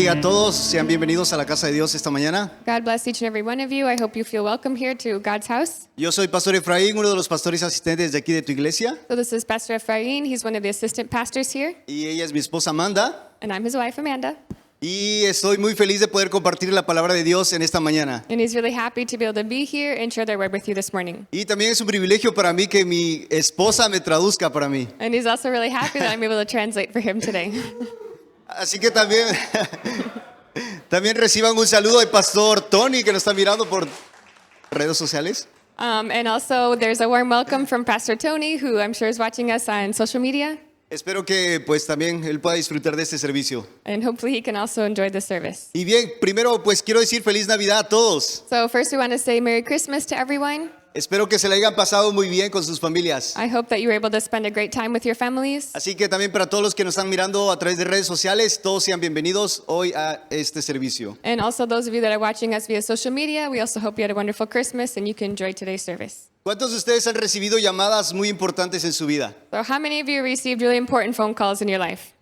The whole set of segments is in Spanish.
bendiga a todos. Sean bienvenidos a la casa de Dios esta mañana. God bless each and every one of you. I hope you feel welcome here to God's house. Yo soy Pastor Efraín, uno de los pastores asistentes de aquí de tu iglesia. So this is Pastor Efrain. He's one of the assistant pastors here. Y ella es mi esposa Amanda. And I'm his wife, Amanda. Y estoy muy feliz de poder compartir la palabra de Dios en esta mañana. And he's really happy to be able to be here and share their word with you this morning. Y también es un privilegio para mí que mi esposa me traduzca para mí. And he's also really happy that I'm able to translate for him today. Así que también, también reciban un saludo del pastor Tony que nos está mirando por redes sociales. And also there's a warm welcome from Pastor Tony, who I'm sure is watching us on social media. Espero que pues también él pueda disfrutar de este servicio. And hopefully he can also enjoy the service. Y bien, primero pues quiero decir feliz Navidad a todos. So first we want to say Merry Christmas to everyone. Espero que se la hayan pasado muy bien con sus familias. I hope that you were able to spend a great time with your families. Así que también para todos los que nos están mirando a través de redes sociales, todos sean bienvenidos hoy a este servicio. And also those of you that are watching us via social media, we also hope you had a wonderful Christmas and you can enjoy today's service. ¿Cuántos de ustedes han recibido llamadas muy importantes en su vida? So how many of you received really important phone calls in your life?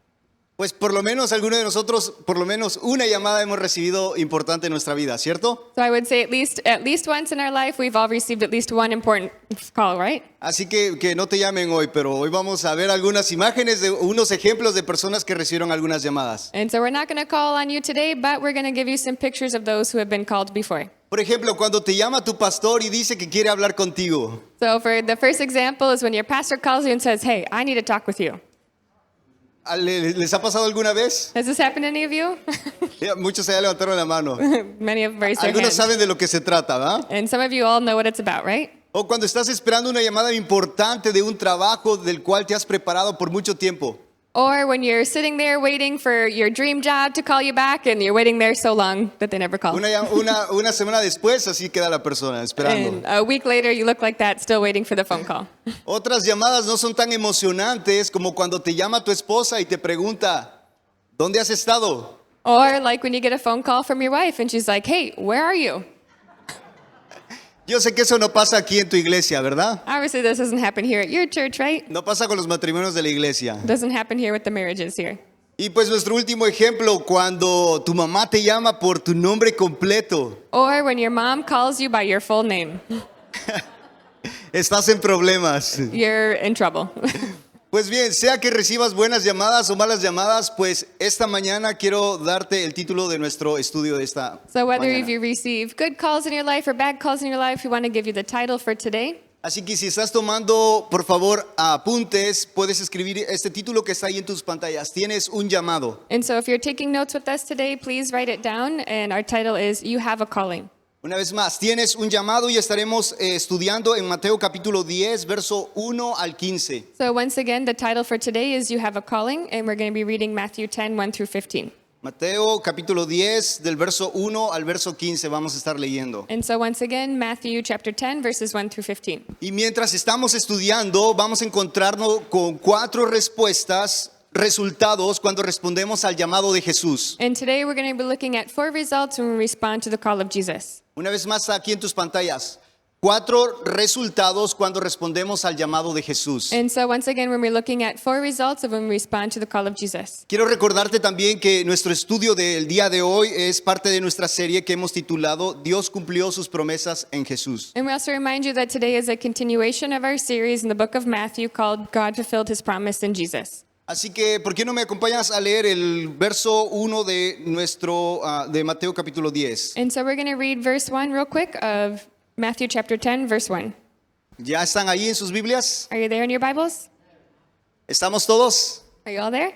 Pues por lo menos algunos de nosotros, por lo menos una llamada hemos recibido importante en nuestra vida, ¿cierto? So I would say at least once in our life, we've all received at least one important call, right? Así que no te llamen hoy, pero hoy vamos a ver algunas imágenes de unos ejemplos de personas que recibieron algunas llamadas. And so we're not going to call on you today, but we're going to give you some pictures of those who have been called before. Por ejemplo, cuando te llama tu pastor y dice que quiere hablar contigo. So for the first example is when your pastor calls you and says, "Hey, I need to talk with you." ¿Les ha pasado alguna vez? Has this happened to any of you? Muchos ya levantaron la mano. Many have raised their Algunos hands. saben de lo que se trata, ¿verdad? And some of you all know what it's about, right? O cuando estás esperando una llamada importante de un trabajo del cual te has preparado por mucho tiempo. Or when you're sitting there waiting for your dream job to call you back and you're waiting there so long that they never call. Una semana después, así queda la persona esperando. And a week later you look like that, still waiting for the phone call. Otras llamadas no son tan emocionantes como cuando te llama tu esposa y te pregunta, ¿dónde has estado? Or like when you get a phone call from your wife and she's like, "Hey, where are you?" Yo sé que eso no pasa aquí en tu iglesia, ¿verdad? Obviously this doesn't happen here at your church, right? No pasa con los matrimonios de la iglesia. Doesn't happen here with the marriages here. Y pues nuestro último ejemplo, cuando tu mamá te llama por tu nombre completo. Or when your mom calls you by your full name. Estás en problemas. You're in trouble. Pues bien, sea que recibas buenas llamadas o malas llamadas, pues esta mañana quiero darte el título de nuestro estudio de esta So whether mañana. you receive good calls in your life or bad calls in your life, we want to give you the title for today. Así que si estás tomando, por favor, apuntes, puedes escribir este título que está ahí en tus pantallas. Tienes un llamado. And so if you're taking notes with us today, please write it down. And our title is You Have a Calling. Una vez más, tienes un llamado y estaremos estudiando en Mateo capítulo 10, verso 1 al 15. So once again, the title for today is You Have a Calling, and we're going to be reading Matthew 10, 1 through 15. Mateo capítulo 10, del verso 1 al verso 15 vamos a estar leyendo. And so once again, Matthew chapter 10, verses 1 through 15. Y mientras estamos estudiando, vamos a encontrarnos con 4 resultados cuando respondemos al llamado de Jesús. And today we're going to be looking at 4 results when we respond to the call of Jesus. Una vez más aquí en tus pantallas, 4 resultados cuando respondemos al llamado de Jesús. And so once again, when we're looking at 4 results of when we respond to the call of Jesus. Quiero recordarte también que nuestro estudio del día de hoy es parte de nuestra serie que hemos titulado Dios cumplió sus promesas en Jesús. And we also remind you that today is a continuation of our series in the book of Matthew called God Fulfilled His Promise in Jesus. Así que, ¿por qué no me acompañas a leer el verso 1 de de Mateo capítulo 10? And so we're going to read verse 1 real quick of Matthew chapter 10, verse 1. ¿Ya están ahí en sus Biblias? Are you there in your Bibles? ¿Estamos todos? Are you all there?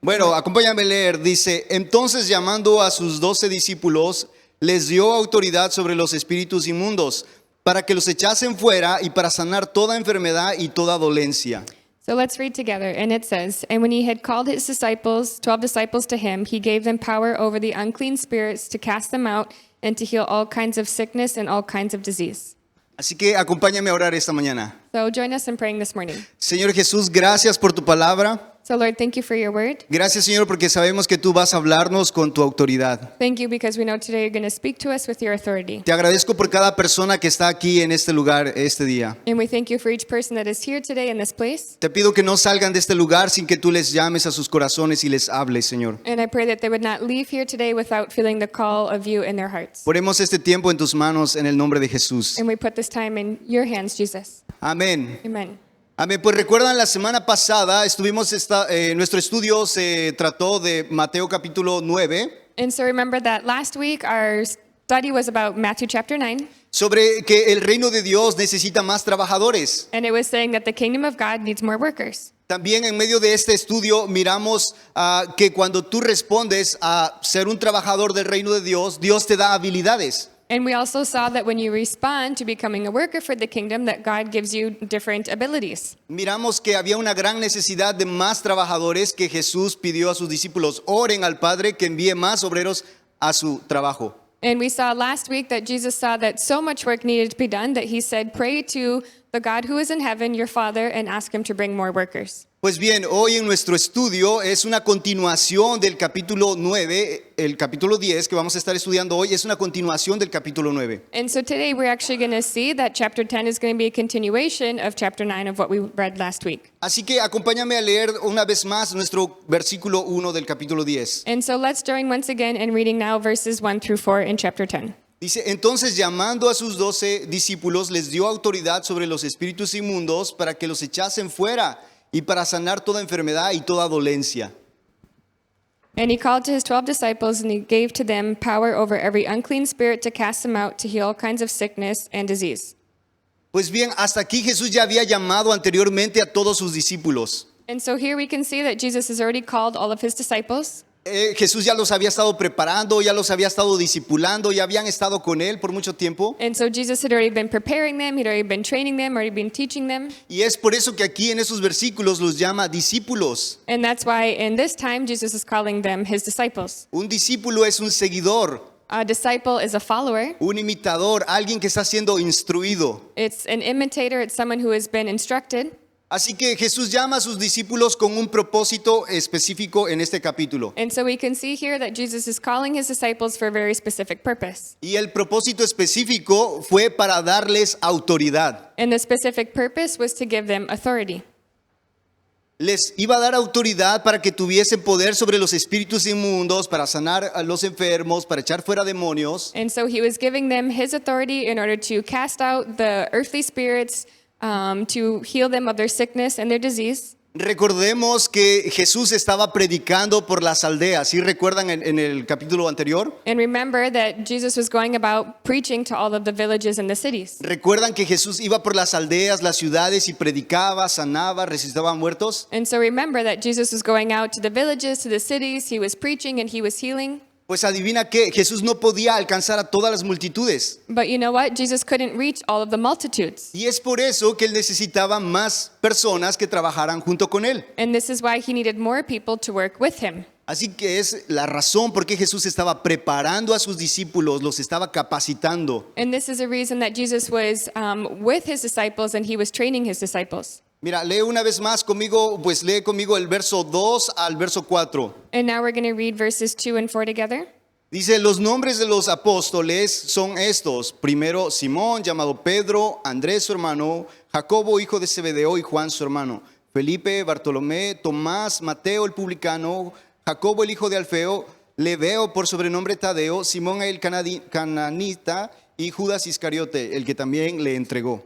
Bueno, acompáñame a leer. Dice, entonces llamando a sus 12 discípulos, les dio autoridad sobre los espíritus inmundos, para que los echasen fuera y para sanar toda enfermedad y toda dolencia. So let's read together. And it says, "And when he had called his disciples, 12 disciples to him, he gave them power over the unclean spirits to cast them out and to heal all kinds of sickness and all kinds of disease." Así que acompáñame a orar esta mañana. So join us in praying this morning. Señor Jesús, gracias por tu palabra. So, Lord, thank you for your word. Gracias, Señor, porque sabemos que tú vas a hablarnos con tu autoridad. Thank you because we know today you're going to speak to us with your authority. Te agradezco por cada persona que está aquí en este lugar este día. And we thank you for each person that is here today in this place. Te pido que no salgan de este lugar sin que tú les llames a sus corazones y les hables, Señor. And I pray that they would not leave here today without feeling the call of you in their hearts. Ponemos este tiempo en tus manos en el nombre de Jesús. And we put this time in your hands, Jesus. Amén. Amen. Amén. Pues recuerdan, la semana pasada nuestro estudio se trató de Mateo capítulo 9, And so remember that last week our study was about Matthew chapter 9. sobre que el reino de Dios necesita más trabajadores. And it was saying that the kingdom of God needs more workers. También en medio de este estudio miramos que cuando tú respondes a ser un trabajador del reino de Dios, Dios te da habilidades. And we also saw that when you respond to becoming a worker for the kingdom, that God gives you different abilities. Miramos que había una gran necesidad de más trabajadores, que Jesús pidió a sus discípulos: oren al Padre que envíe más obreros a su trabajo. And we saw last week that Jesus saw that so much work needed to be done that he said, pray to the God who is in heaven, your Father, and ask him to bring more workers. Pues bien, hoy en nuestro estudio es una continuación del capítulo 9, el capítulo 10 que vamos a estar estudiando hoy es una continuación del capítulo 9. And so today we're actually going to see that chapter 10 is going to be a continuation of chapter 9 of what we read last week. Así que acompáñame a leer una vez más nuestro versículo 1 del capítulo 10. And so let's join once again in reading now verses 1 through 4 in chapter 10. Dice: entonces, llamando a sus 12 discípulos, les dio autoridad sobre los espíritus inmundos para que los echasen fuera y para sanar toda enfermedad y toda dolencia. And he called to his 12 disciples, and he gave to them power over every unclean spirit to cast them out, to heal all kinds of sickness and disease. Pues bien, hasta aquí Jesús ya había llamado anteriormente a todos sus discípulos. And so here we can see that Jesus has already called all of his disciples. Jesús ya los había estado preparando, ya los había estado discipulando, ya habían estado con él por mucho tiempo. And so Jesus had already been preparing them, he'd already been training them, already been teaching them. Y es por eso que aquí en esos versículos los llama discípulos. And that's why in this time Jesus is calling them his disciples. Un discípulo es un seguidor, A disciple is a follower. un imitador, alguien que está siendo instruido. It's an imitator, it's someone who has been instructed. Así que Jesús llama a sus discípulos con un propósito específico en este capítulo. And so we can see here that Jesus is calling his disciples for a very specific purpose. Y el propósito específico fue para darles autoridad. And the specific purpose was to give them authority. Les iba a dar autoridad para que tuviesen poder sobre los espíritus inmundos, para sanar a los enfermos, para echar fuera demonios. And so he was giving them his authority in order to cast out the earthly spirits, to heal them of their sickness and their disease. Recordemos que Jesús estaba predicando por las aldeas. ¿Sí recuerdan en el capítulo anterior? And remember that Jesus was going about preaching to all of the villages and the cities. ¿Recuerdan que Jesús iba por las aldeas, las ciudades y predicaba, sanaba, resucitaba a muertos? And so remember that Jesus was going out to the villages, to the cities, he was preaching and he was healing. Pues adivina qué, Jesús no podía alcanzar a todas las multitudes. But you know what? Jesus couldn't reach all of the multitudes. Y es por eso que él necesitaba más personas que trabajaran junto con él. And this is why he needed more people to work with him. Así que es la razón por qué Jesús estaba preparando a sus discípulos, los estaba capacitando. And this is a reason that Jesus was with his disciples and he was training his disciples. Mira, lee una vez más conmigo, pues lee conmigo el verso 2 al verso 4. And now we're going to read verses 2 and 4 together. Dice: los nombres de los apóstoles son estos. Primero, Simón, llamado Pedro; Andrés, su hermano; Jacobo, hijo de Zebedeo, y Juan, su hermano; Felipe, Bartolomé; Tomás, Mateo, el publicano; Jacobo, el hijo de Alfeo; Lebeo, por sobrenombre Tadeo; Simón, el cananita; y Judas Iscariote, el que también le entregó.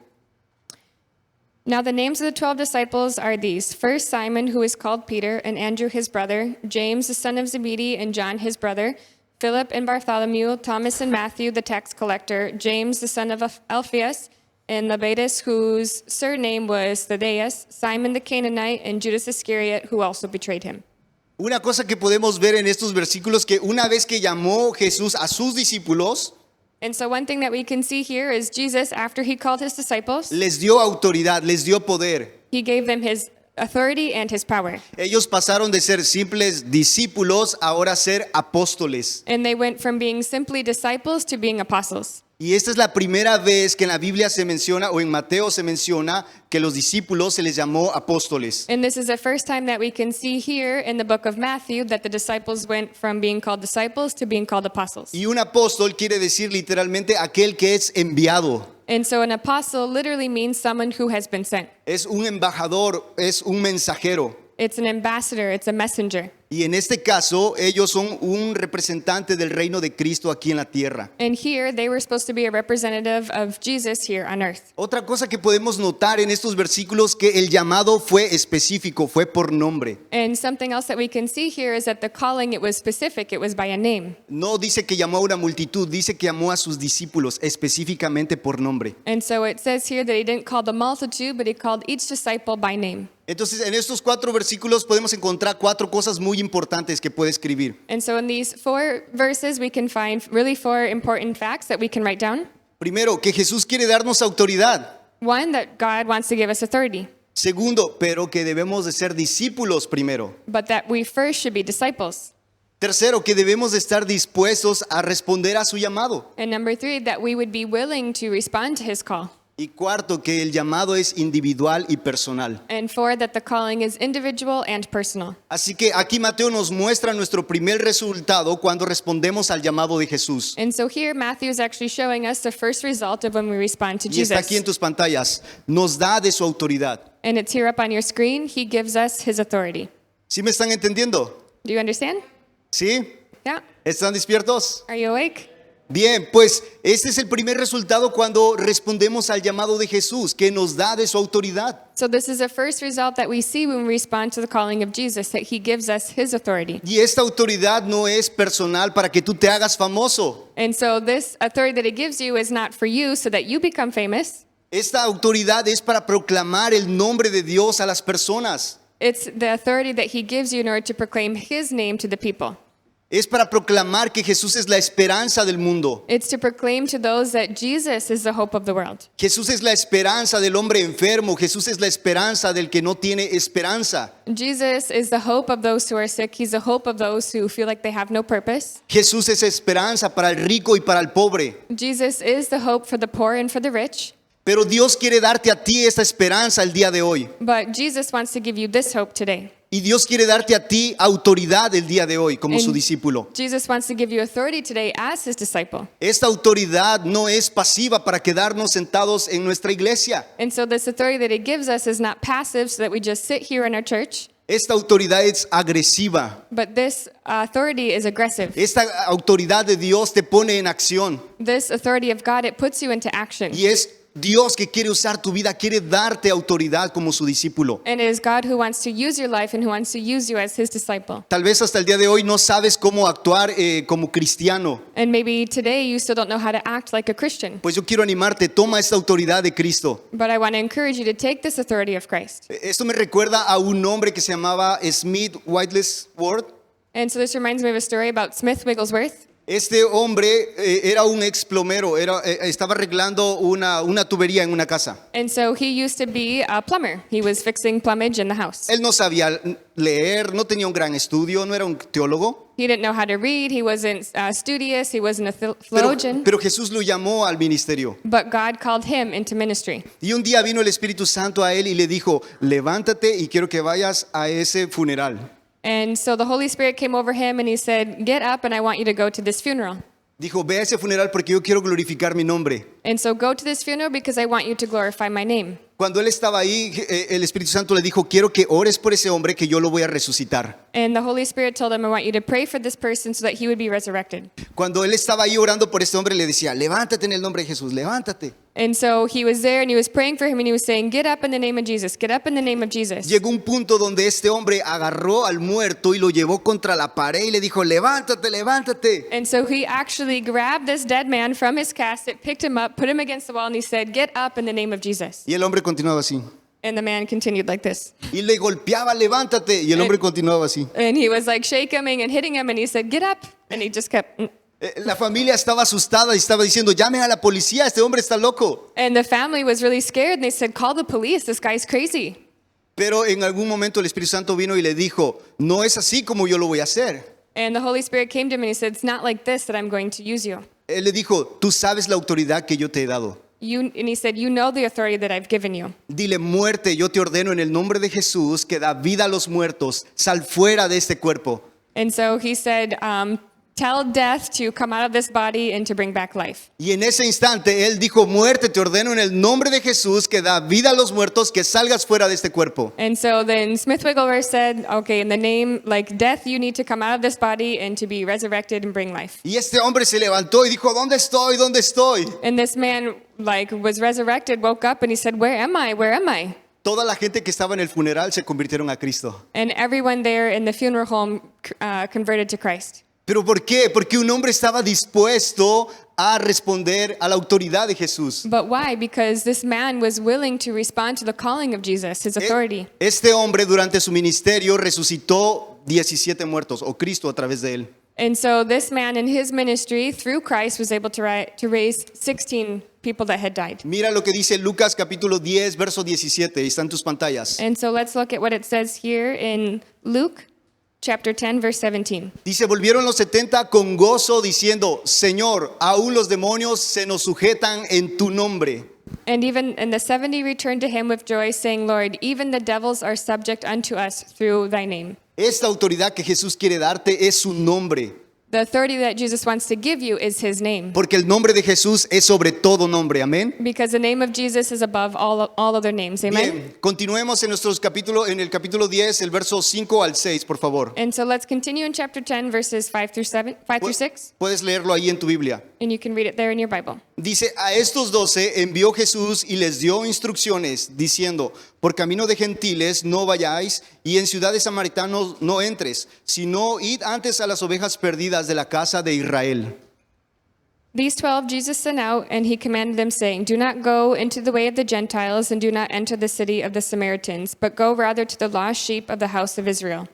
Now the names of the 12 disciples are these: first Simon, who is called Peter, and Andrew his brother; James the son of Zebedee, and John his brother; Philip and Bartholomew; Thomas and Matthew the tax collector; James the son of Alphaeus, and Lebbaeus, whose surname was Thaddeus; Simon the Canaanite, and Judas Iscariot, who also betrayed him. Una cosa que podemos ver en estos versículos, que una vez que llamó Jesús a sus discípulos, And so one thing that we can see here is Jesus, after he called his disciples, les dio autoridad, les dio poder. he gave them his authority and his power. Ellos pasaron de ser simples discípulos a ahora ser apóstoles. And they went from being simply disciples to being apostles. Y esta es la primera vez que en la Biblia se menciona, o en Mateo se menciona, que los discípulos se les llamó apóstoles. And this is the first time that we can see here in the book of Matthew that the disciples went from being called disciples to being called apostles. Y un apóstol quiere decir literalmente aquel que es enviado. And so an apostle literally means someone who has been sent. Es un embajador, es un mensajero. It's an ambassador, it's a messenger. Y en este caso, ellos son un representante del reino de Cristo aquí en la tierra. And here they were supposed to be a representative of Jesus here on earth. Otra cosa que podemos notar en estos versículos que el llamado fue específico, fue por nombre. And something else that we can see here is that the calling, it was specific, it was by a name. No dice que llamó a una multitud, dice que llamó a sus discípulos específicamente por nombre. And so it says here that he didn't call the multitude, but he called each disciple by name. Entonces, en estos 4 versículos podemos encontrar 4 cosas muy importantes que puede escribir. And so in these 4 verses, we can find really 4 important facts that we can write down. Primero, que Jesús quiere darnos autoridad. One, that God wants to give us authority, Segundo, pero que debemos de ser discípulos primero. but that we first should be disciples. Tercero, que debemos de estar dispuestos a responder a su llamado. And number 3, that we would be willing to respond to his call. Y cuarto, que el llamado es individual y personal. And 4, that the calling is individual and personal. Así que aquí Mateo nos muestra nuestro primer resultado cuando respondemos al llamado de Jesús. And so here, Matthew is actually showing us the first result of when we respond to Y está aquí en Jesus. tus pantallas. Nos da de su autoridad. And it's here up on your screen. He gives us his authority. ¿Sí me están entendiendo? Do you understand? ¿Sí? Yeah. ¿Están despiertos? Are you awake? Bien, pues este es el primer resultado cuando respondemos al llamado de Jesús, que nos da de su autoridad. So this is the first result that we see when we respond to the calling of Jesus, that he gives us his authority. Y esta autoridad no es personal para que tú te hagas famoso. And so this authority that he gives you is not for you so that you become famous. Esta autoridad es para proclamar el nombre de Dios a las personas. It's the authority that he gives you in order to proclaim his name to the people. Es para proclamar que Jesús es la esperanza del mundo. It's to proclaim to those that Jesus is the hope of the world. Jesús es la esperanza del hombre enfermo. Jesús es la esperanza del que no tiene esperanza. Jesus is the hope of those who are sick. He's the hope of those who feel like they have no purpose. Jesús es esperanza para el rico y para el pobre. Jesus is the hope for the poor and for the rich. Pero Dios quiere darte a ti esta esperanza el día de hoy. But Jesus wants to give you this hope today. Y Dios quiere darte a ti autoridad el día de hoy como And su discípulo. Jesus wants to give you authority today as his disciple. Esta autoridad no es pasiva para quedarnos sentados en nuestra iglesia. And so this authority that he gives us is not passive so that we just sit here in our church, Esta autoridad es agresiva. but this authority is aggressive. Esta autoridad de Dios te pone en acción. This authority of God, it puts you into action. Y es Dios que quiere usar tu vida, quiere darte autoridad como su discípulo. And it is God who wants to use your life and who wants to use you as his disciple. Tal vez hasta el día de hoy no sabes cómo actuar como cristiano. And maybe today you still don't know how to act like a Christian. Pues yo quiero animarte, toma esta autoridad de Cristo. But I want to encourage you to take this authority of Christ. Esto me recuerda a un hombre que se llamaba Smith Wigglesworth. And so this reminds me of a story about Smith Wigglesworth. Este hombre era un ex plomero, estaba arreglando una tubería en una casa. And so he used to be a plumber. He was fixing plumbage in the house. Él no sabía leer, no tenía un gran estudio, no era un teólogo. He didn't know how to read. He wasn't studious. He wasn't a Pero, theologian. pero Jesús lo llamó al ministerio. But God called him into ministry. Y un día vino el Espíritu Santo a él y le dijo, levántate y quiero que vayas a ese funeral. And so the Holy Spirit came over him and he said, "Get up and I want you to go to this funeral." Dijo, ve a ese funeral porque yo quiero glorificar mi nombre. And so go to this funeral because I want you to glorify my name. Cuando él estaba ahí, el Espíritu Santo le dijo, quiero que ores por ese hombre que yo lo voy a resucitar. And the Holy Spirit told him, I want you to pray for this person so that he would be resurrected. Cuando él estaba ahí orando por este hombre, le decía, levántate en el nombre de Jesús, levántate. And so he was there and he was praying for him and he was saying, "Get up in the name of Jesus. Get up in the name of Jesus." Llegó un punto donde este hombre agarró al muerto y lo llevó contra la pared y le dijo, levántate, levántate. And so he actually grabbed this dead man from his casket, picked him up, put him against the wall, and he said, "Get up in the name of Jesus." Y el hombre continuaba así. And the man continued like this. Y le golpeaba, levántate. Y el hombre continuaba así. And he was like shaking and hitting him, and he said, "Get up." And he just kept. La familia estaba asustada y estaba diciendo, llamen a la policía, este hombre está loco. And the family was really scared, and they said, "Call the police. This guy's crazy." Pero en algún momento el Espíritu Santo vino y le dijo, no es así como yo lo voy a hacer. And the Holy Spirit came to him and he said, "It's not like this that I'm going to use you." Él le dijo, tú sabes la autoridad que yo te he dado. And he said, you know the authority that I've given you. Dile, muerte, yo te ordeno en el nombre de Jesús que da vida a los muertos, sal fuera de este cuerpo. And so he said, tell death to come out of this body and to bring back life. Y en ese instante él dijo, muerte, te ordeno en el nombre de Jesús que da vida a los muertos, que salgas fuera de este cuerpo. And so then Smith Wigglesworth said, okay, in the name, like death, you need to come out of this body and to be resurrected and bring life. Y este hombre se levantó y dijo, ¿dónde estoy? ¿Dónde estoy? And this man, like, was resurrected, woke up, and he said, where am I? Where am I? Toda la gente que estaba en el funeral se convirtieron a Cristo. And everyone there in the funeral home converted to Christ. ¿Pero por qué? Porque un hombre estaba dispuesto a responder a la autoridad de Jesús. But why? Because this man was willing to respond to the calling of Jesus, his authority. Este hombre durante su ministerio resucitó 17 muertos, o Cristo a través de él. And so this man in his ministry, through Christ, was able to raise 16 people that had died. Mira lo que dice Lucas capítulo 10, verso 17, está en tus pantallas. And so let's look at what it says here in Luke chapter 10, verse 17. Dice, volvieron los 70 con gozo diciendo, Señor, aún los demonios se nos sujetan en tu nombre. And the 70 returned to him with joy, saying, Lord, even the devils are subject unto us through thy name. Esta autoridad que Jesús quiere darte es su nombre, The authority that Jesus wants to give you is his name. porque el nombre de Jesús es sobre todo nombre, amén. Because the name of Jesus is above all other names. Amen? Bien, continuemos en en el capítulo 10, el verso 5 al 6, por favor. And so let's continue in chapter 10, verses 5 through 6. Puedes leerlo ahí en tu Biblia. And you can read it there in your Bible. Dice, a estos 12 envió Jesús y les dio instrucciones, diciendo, por camino de gentiles no vayáis, y en ciudades samaritanos no entres, sino id antes a las ovejas perdidas de la casa de Israel. These 12 Jesus sent out, and he commanded them, saying, Do not go into the way of the Gentiles, and do not enter the city of the Samaritans, but go rather to the lost sheep of the house of Israel.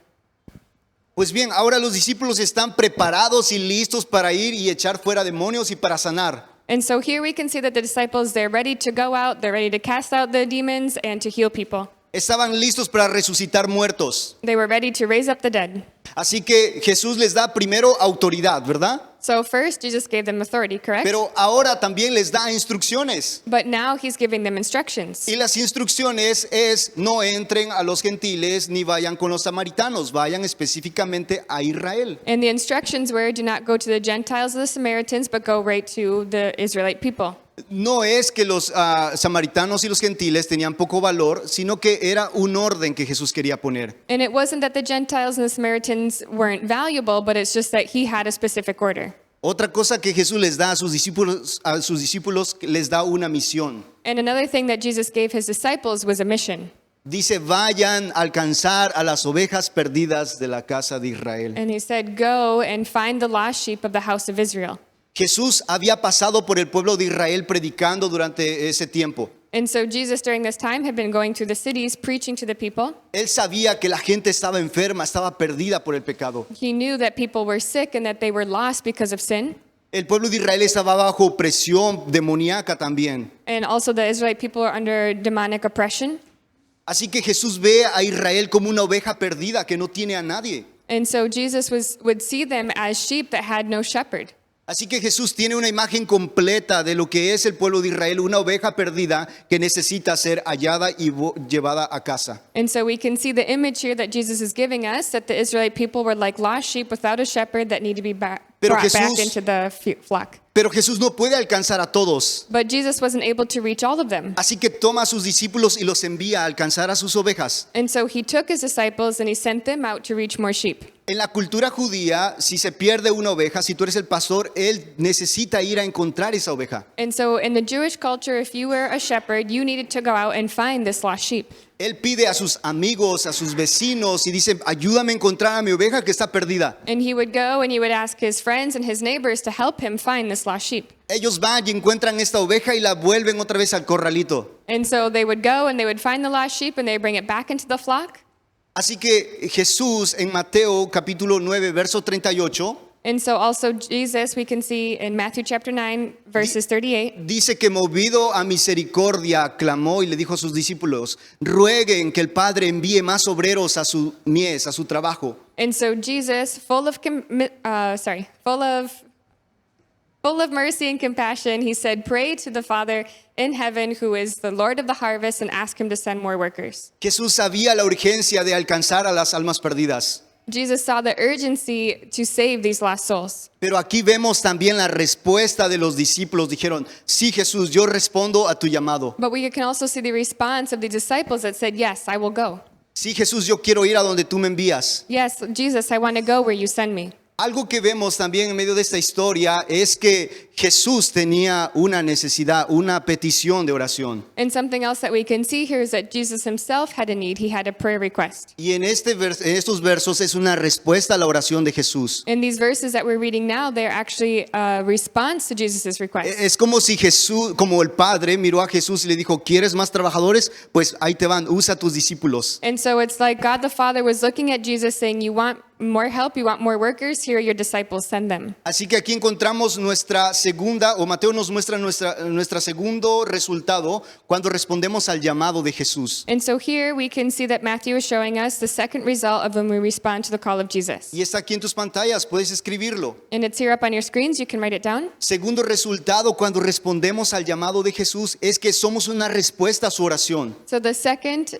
Pues bien, ahora los discípulos están preparados y listos para ir y echar fuera demonios y para sanar. And so here we can see that the disciples, they're ready to go out, they're ready to cast out the demons and to heal people. Estaban listos para resucitar muertos. They were ready to raise up the dead. Así que Jesús les da primero autoridad, ¿verdad? So first, Jesus gave them authority, correct? Pero ahora también les da instrucciones. But now he's giving them instructions. Y las instrucciones es, no entren a los gentiles ni vayan con los samaritanos, vayan específicamente a Israel. And the instructions were, do not go to the Gentiles or the Samaritans, but go right to the Israelite people. No es que los samaritanos y los gentiles tenían poco valor, sino que era un orden que Jesús quería poner. And it wasn't that the Gentiles and the Samaritans weren't valuable, but it's just that he had a specific order. Otra cosa que Jesús les da a sus discípulos les da una misión. And another thing that Jesus gave his disciples was a mission. Dice, vayan a alcanzar a las ovejas perdidas de la casa de Israel. And he said, go and find the lost sheep of the house of Israel. Jesús había pasado por el pueblo de Israel predicando durante ese tiempo. And so Jesus during this time had been going through the cities preaching to the people. Él sabía que la gente estaba enferma, estaba perdida por el pecado. He knew that people were sick and that they were lost because of sin. El pueblo de Israel estaba bajo presión demoníaca también. And also the Israelite people are under demonic oppression. Así que Jesús ve a Israel como una oveja perdida que no tiene a nadie. And so Jesus would see them as sheep that had no shepherd. Así que Jesús tiene una imagen completa de lo que es el pueblo de Israel, una oveja perdida que necesita ser hallada y llevada a casa. And so we can see the image here that Jesus is giving us, that the Israelite people were like lost sheep without a shepherd that need to be brought back into the flock. Pero Jesús no puede alcanzar a todos. But Jesus wasn't able to reach all of them. Así que toma a sus discípulos y los envía a alcanzar a sus ovejas. And so he took his disciples and he sent them out to reach more sheep. En la cultura judía, si se pierde una oveja, si tú eres el pastor, él necesita ir a encontrar esa oveja. And so in the Jewish culture, if you were a shepherd, you needed to go out and find this lost sheep. Él pide a sus amigos, a sus vecinos y dice, ayúdame a encontrar a mi oveja que está perdida. And he would go and he would ask his friends and his neighbors to help him find this lost sheep. Ellos van y encuentran esta oveja y la vuelven otra vez al corralito. And so they would go and they would find the lost sheep and they would bring it back into the flock. Así que Jesús en Mateo capítulo 9, verso 38, And so also Jesus, we can see in Matthew chapter 9, verses 38. dice que movido a misericordia clamó y le dijo a sus discípulos, rueguen que el Padre envíe más obreros a su mies, a su trabajo. And so Jesus, full of full of mercy and compassion, he said, "Pray to the Father in heaven, who is the Lord of the harvest, and ask him to send more workers." Jesús sabía la urgencia de alcanzar a las almas perdidas. Jesus saw the urgency to save these lost souls. Pero aquí vemos también la respuesta de los discípulos. Dijeron, sí, Jesús, yo respondo a tu llamado. But we can also see the response of the disciples that said, "Yes, I will go." Sí, Jesús, yo quiero ir a donde tú me envías. Yes, Jesus, I want to go where you send me. Algo que vemos también en medio de esta historia es que Jesús tenía una necesidad, una petición de oración. And something else that we can see here is that Jesus himself had a need. He had a prayer request. Y en estos versos es una respuesta a la oración de Jesús. In these verses that we're reading now, they're actually a response to Jesus' request. Es como si Jesús, como el Padre miró a Jesús y le dijo, ¿quieres más trabajadores? Pues ahí te van, usa tus discípulos. And so it's like God the Father was looking at Jesus saying, "You want more help, you want more workers, here are your disciples, send them." Así que aquí encontramos nuestra segunda, o Mateo nos muestra nuestra segundo resultado cuando respondemos al llamado de Jesús. And so here we can see that Matthew is showing us the second result of when we respond to the call of Jesus. Y está aquí en tus pantallas, puedes escribirlo. And it's here up on your screens, you can write it down. Segundo resultado cuando respondemos al llamado de Jesús es que somos una respuesta a su oración. So the second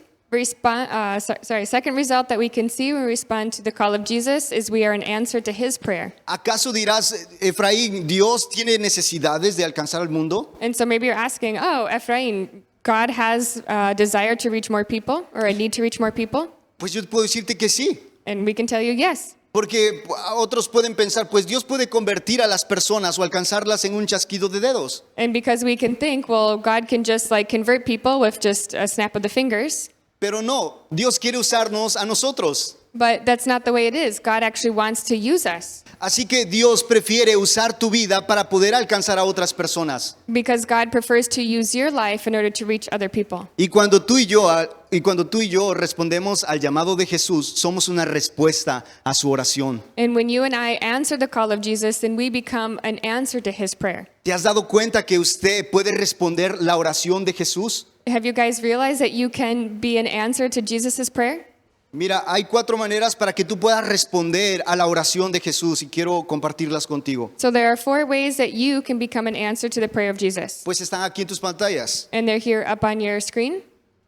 second result that we can see when we respond to the call of Jesus is we are an answer to his prayer. ¿Acaso dirás, Efraín, Dios tiene necesidades de alcanzar al mundo? And so maybe you're asking, "Oh, Ephraim, God has a desire to reach more people or a need to reach more people?" Pues yo puedo decirte que sí. And we can tell you yes. Porque otros pueden pensar, pues Dios puede convertir a las personas o alcanzarlas en un chasquido de dedos. And because we can think, well, God can just like convert people with just a snap of the fingers. Pero no, Dios quiere usarnos a nosotros. But that's not the way it is. God actually wants to use us. Así que Dios prefiere usar tu vida para poder alcanzar a otras personas. Because God prefers to use your life in order to reach other people. Y cuando tú y yo respondemos al llamado de Jesús, somos una respuesta a su oración. And when you and I answer the call of Jesus, then we become an answer to his prayer. ¿Te has dado cuenta que usted puede responder la oración de Jesús? Have you guys realized that you can be an answer to Jesus' prayer? Mira, hay 4 maneras para que tú puedas responder a la oración de Jesús y quiero compartirlas contigo. So there are 4 ways that you can become an answer to the prayer of Jesus. Pues están aquí en tus pantallas. And they're here up on your screen.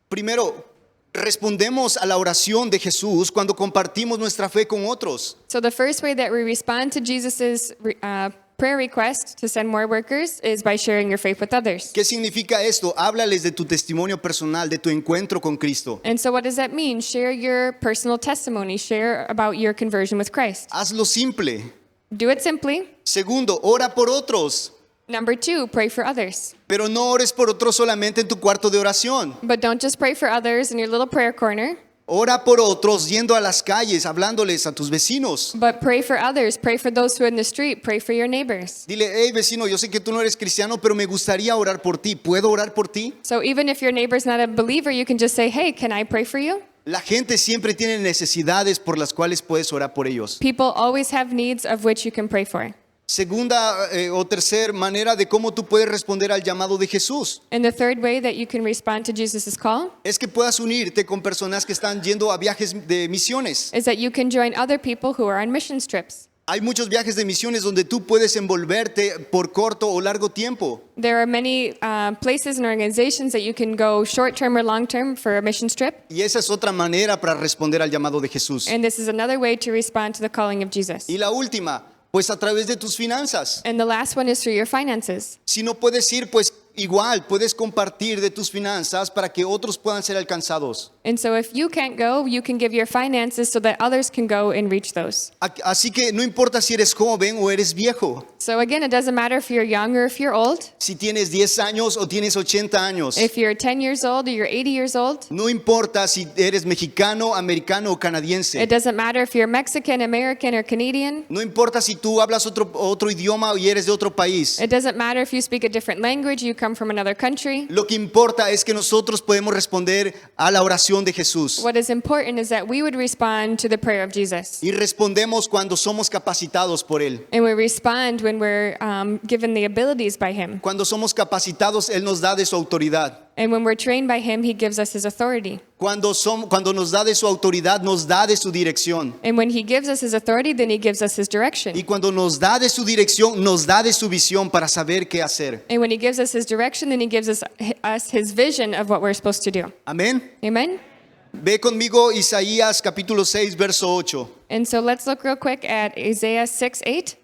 Primero, respondemos a la oración de Jesús cuando compartimos nuestra fe con otros. So the first way that we respond to Jesus' prayer request to send more workers is by sharing your faith with others. ¿Qué significa esto? Háblales de tu testimonio personal, de tu encuentro con Cristo. And so what does that mean? Share your personal testimony. Share about your conversion with Christ. Hazlo simple. Do it simply. Segundo, ora por otros. Number 2, pray for others. Pero no ores por otros solamente en tu cuarto de oración. But don't just pray for others in your little prayer corner. Ora por otros yendo a las calles, hablándoles a tus vecinos. But pray for others. Pray for those who are in the street. Pray for your neighbors. Dile, hey vecino, yo sé que tú no eres cristiano, pero me gustaría orar por ti. ¿Puedo orar por ti? So even if your neighbor's not a believer, you can just say, "Hey, can I pray for you?" La gente siempre tiene necesidades por las cuales puedes orar por ellos. People always have needs of which you can pray for. Segunda o tercera manera de cómo tú puedes responder al llamado de Jesús And the third way that you can respond to Jesus' call es que puedas unirte con personas que están yendo a viajes de misiones. is that you can join other people who are on mission trips. Hay muchos viajes de misiones donde tú puedes envolverte por corto o largo tiempo. There are many places and organizations that you can go short-term or long-term for a mission trip. Y esa es otra manera para responder al llamado de Jesús. And this is another way to respond to the calling of Jesus. Y la última, pues a través de tus finanzas. And the last one is through your finances. Si no puedes ir, pues igual puedes compartir de tus finanzas para que otros puedan ser alcanzados. And so if you can't go, you can give your finances so that others can go and reach those. Así que no importa si eres joven o eres viejo, So again, it doesn't matter if you're young or if you're old. si tienes 10 años o tienes 80 años. If you're 10 years old or you're 80 years old. No importa si eres mexicano, americano o canadiense. It doesn't matter if you're Mexican, American, or Canadian. No importa si tú hablas otro idioma y eres de otro país. It doesn't matter if you speak a different language, you come from another country. Lo que importa es que nosotros podemos responder a la oración de Jesús. What is important is that we would respond to the prayer of Jesus. Y respondemos cuando somos capacitados por Él. And we respond when we're given the abilities by Him. Cuando somos capacitados, Él nos da de su autoridad. And when we're trained by him, he gives us his authority. Cuando nos da de su autoridad, nos da de su dirección. And when he gives us his authority, then he gives us his direction. Y cuando nos da de su dirección, nos da de su visión para saber qué hacer. And when he gives us his direction, then he gives us his vision of what we're supposed to do. Amén. Amen? Ve conmigo Isaías capítulo 6, verso 8. And so let's look real quick at Isaiah 6:8.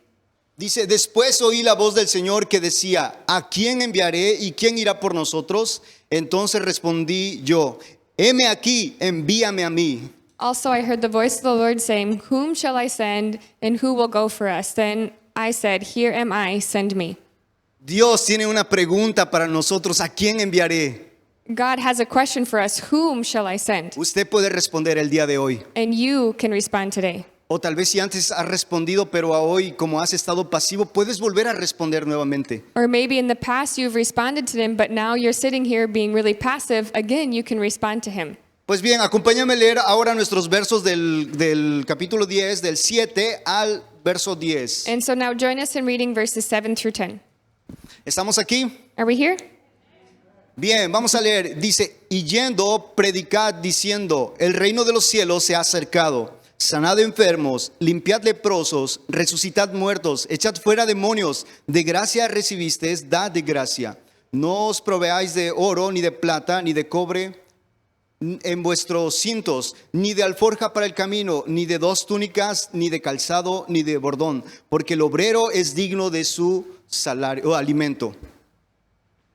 Dice, después oí la voz del Señor que decía, ¿a quién enviaré y quién irá por nosotros? Entonces respondí yo, heme aquí, envíame a mí. Also I heard the voice of the Lord saying, whom shall I send, and who will go for us? Then I said, here am I, send me. Dios tiene una pregunta para nosotros, ¿a quién enviaré? God has a question for us, whom shall I send? Usted puede responder el día de hoy. And you can respond today. O tal vez si antes has respondido, pero a hoy como has estado pasivo, puedes volver a responder nuevamente. Or maybe in the past you've responded to him, but now you're sitting here being really passive. Again, you can respond to him. Pues bien, acompáñame a leer ahora nuestros versos del capítulo 10, del 7 al verso 10. And so now join us in reading verses 7 through 10. ¿Estamos aquí? Are we here? Bien, vamos a leer. Dice, y yendo, predicad diciendo, el reino de los cielos se ha acercado. Sanad enfermos, limpiad leprosos, resucitad muertos, echad fuera demonios. De gracia recibisteis, dad de gracia. No os proveáis de oro, ni de plata, ni de cobre en vuestros cintos, ni de alforja para el camino, ni de dos túnicas, ni de calzado, ni de bordón, porque el obrero es digno de su salario o alimento.